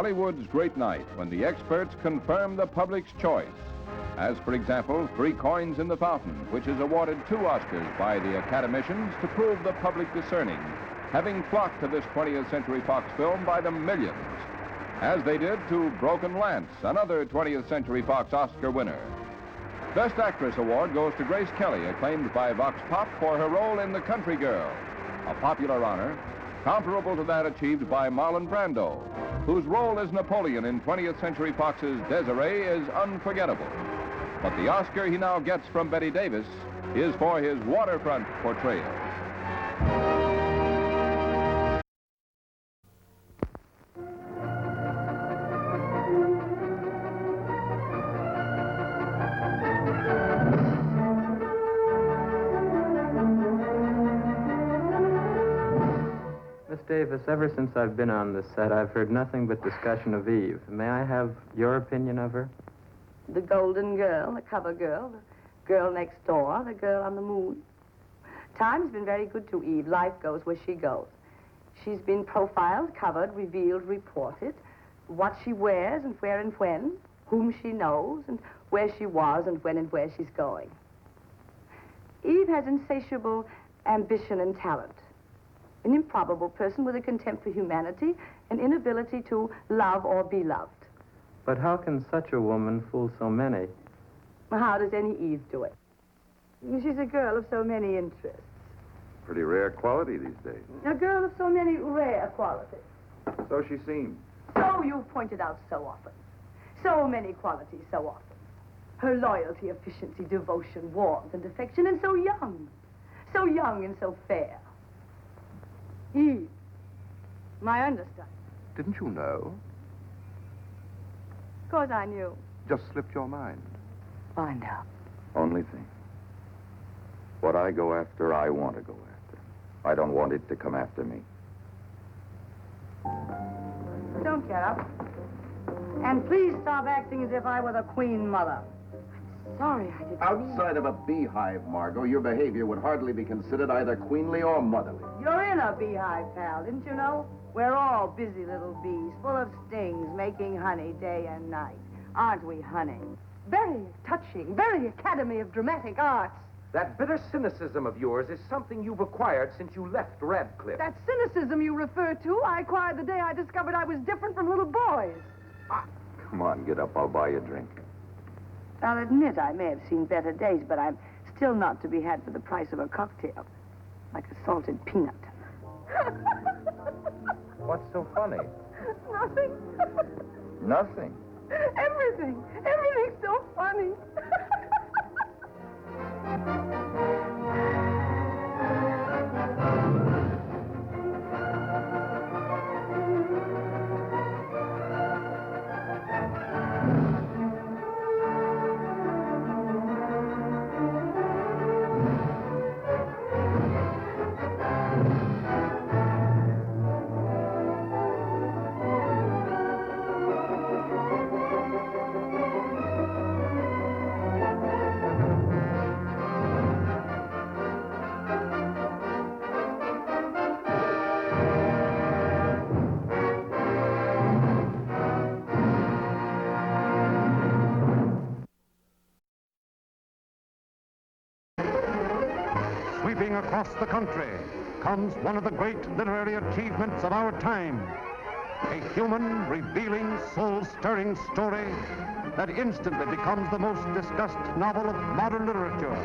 Hollywood's great night when the experts confirm the public's choice. As, for example, Three Coins in the Fountain, which is awarded 2 Oscars by the Academicians to prove the public discerning, having flocked to this 20th Century Fox film by the millions, as they did to Broken Lance, another 20th Century Fox Oscar winner. Best Actress award goes to Grace Kelly, acclaimed by Vox Pop for her role in The Country Girl, a popular honor comparable to that achieved by Marlon Brando, whose role as Napoleon in 20th Century Fox's Desiree is unforgettable. But the Oscar he now gets from Bette Davis is for his waterfront portrayal. Miss Davis, ever since I've been on this set, I've heard nothing but discussion of Eve. May I have your opinion of her? The golden girl, the cover girl, the girl next door, the girl on the moon. Time's been very good to Eve. Life goes where she goes. She's been profiled, covered, revealed, reported, what she wears and where and when, whom she knows and where she was and when and where she's going. Eve has insatiable ambition and talent. An improbable person with a contempt for humanity, an inability to love or be loved. But how can such a woman fool so many? Well, how does any Eve do it? She's a girl of so many interests. Pretty rare quality these days. A girl of so many rare qualities. So she seems. So you've pointed out so often. So many qualities so often. Her loyalty, efficiency, devotion, warmth, and affection, and so young. So young and so fair. Eve, my understudy. Didn't you know? Of course I knew. Just slipped your mind. Find out. Only thing. What I go after, I want to go after. I don't want it to come after me. Don't get up. And please stop acting as if I were the Queen Mother. I'm sorry, I didn't mean... Outside of a beehive, Margot, your behavior would hardly be considered either queenly or motherly. You're in a beehive, pal, didn't you know? We're all busy little bees, full of stings, making honey day and night. Aren't we, honey? Very touching, very Academy of Dramatic Arts. That bitter cynicism of yours is something you've acquired since you left Radcliffe. That cynicism you refer to, I acquired the day I discovered I was different from little boys. Come on, get up. I'll buy you a drink. I'll admit I may have seen better days, but I'm still not to be had for the price of a cocktail. Like a salted peanut. What's so funny? Nothing. Nothing. Everything. Everything's so funny. Sweeping across the country comes one of the great literary achievements of our time. A human, revealing, soul-stirring story that instantly becomes the most discussed novel of modern literature,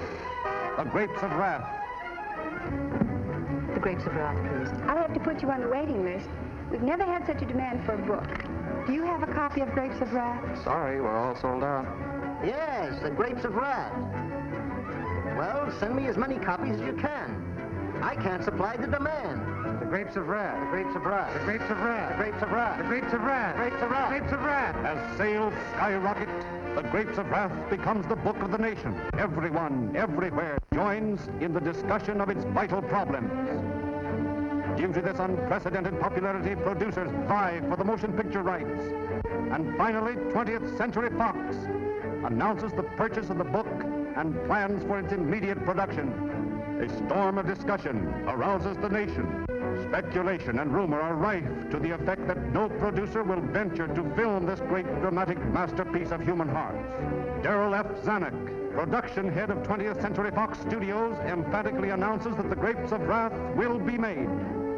The Grapes of Wrath. The Grapes of Wrath, please. I'll have to put you on the waiting list. We've never had such a demand for a book. Do you have a copy of Grapes of Wrath? Sorry, we're all sold out. Yes, The Grapes of Wrath. Well, send me as many copies as you can. I can't supply the demand. The Grapes of Wrath. The Grapes of Wrath. The Grapes of Wrath. The Grapes of Wrath. The Grapes of Wrath. The Grapes of Wrath. The Grapes of Wrath. As sales skyrocket, The Grapes of Wrath becomes the book of the nation. Everyone, everywhere, joins in the discussion of its vital problems. Due to this unprecedented popularity, producers vie for the motion picture rights. And finally, 20th Century Fox announces the purchase of the book and plans for its immediate production. A storm of discussion arouses the nation. Speculation and rumor are rife to the effect that no producer will venture to film this great dramatic masterpiece of human hearts. Darrell F. Zanuck, production head of 20th Century Fox Studios, emphatically announces that The Grapes of Wrath will be made.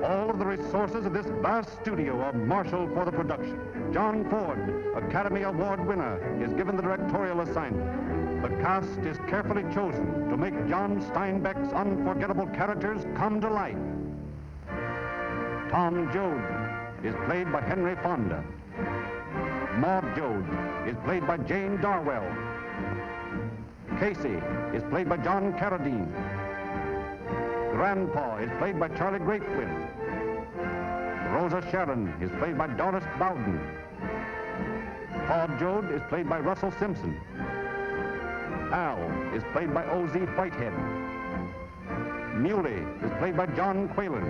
All of the resources of this vast studio are marshaled for the production. John Ford, Academy Award winner, is given the directorial assignment. The cast is carefully chosen to make John Steinbeck's unforgettable characters come to life. Tom Joad is played by Henry Fonda. Maud Joad is played by Jane Darwell. Casey is played by John Carradine. Grandpa is played by Charlie Greatwin. Rosa Sharon is played by Doris Bowden. Paul Joad is played by Russell Simpson. Al is played by O.Z. Whitehead. Muley is played by John Quaylen.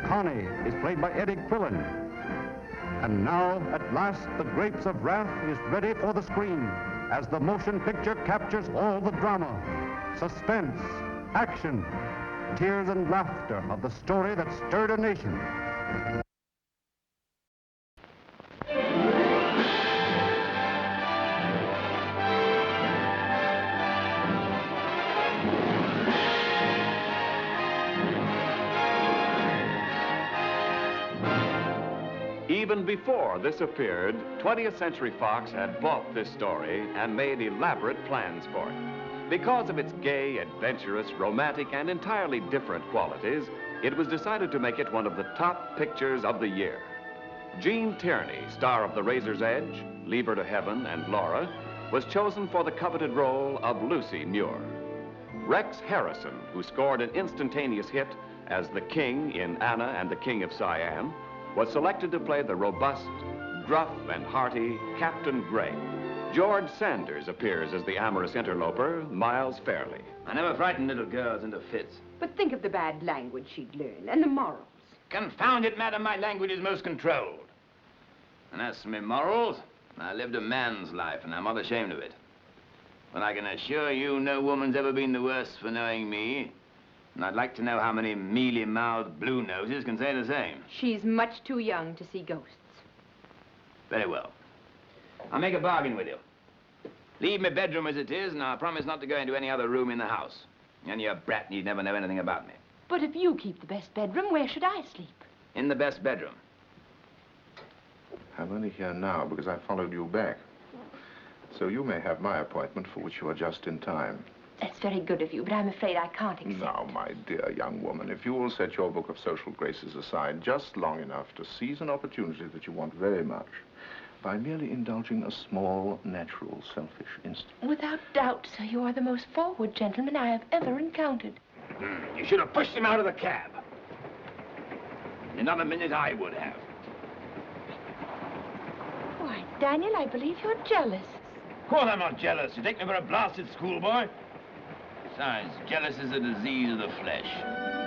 Connie is played by Eddie Quillen. And now, at last, The Grapes of Wrath is ready for the screen as the motion picture captures all the drama, suspense, action, tears and laughter of the story that stirred a nation. Even before this appeared, 20th Century Fox had bought this story and made elaborate plans for it. Because of its gay, adventurous, romantic, and entirely different qualities, it was decided to make it one of the top pictures of the year. Gene Tierney, star of The Razor's Edge, Leave Her to Heaven, and Laura, was chosen for the coveted role of Lucy Muir. Rex Harrison, who scored an instantaneous hit as the King in Anna and the King of Siam, was selected to play the robust, gruff, and hearty Captain Gray. George Sanders appears as the amorous interloper, Miles Fairley. I never frightened little girls into fits. But think of the bad language she'd learn, and the morals. Confound it, madam, my language is most controlled. And as for me morals, I lived a man's life, and I'm not ashamed of it. But I can assure you no woman's ever been the worse for knowing me. And I'd like to know how many mealy-mouthed blue noses can say the same. She's much too young to see ghosts. Very well. I'll make a bargain with you. Leave my bedroom as it is, and I'll promise not to go into any other room in the house. And your brat need never know anything about me. But if you keep the best bedroom, where should I sleep? In the best bedroom. I'm only here now because I followed you back. So you may have my appointment, for which you are just in time. That's very good of you, but I'm afraid I can't accept. Now, my dear young woman, if you will set your book of social graces aside just long enough to seize an opportunity that you want very much, by merely indulging a small, natural, selfish instinct. Without doubt, sir, you are the most forward gentleman I have ever encountered. You should have pushed him out of the cab. In another minute, I would have. Why, Daniel, I believe you're jealous. Of course I'm not jealous. You take me for a blasted schoolboy? Besides, jealous is a disease of the flesh.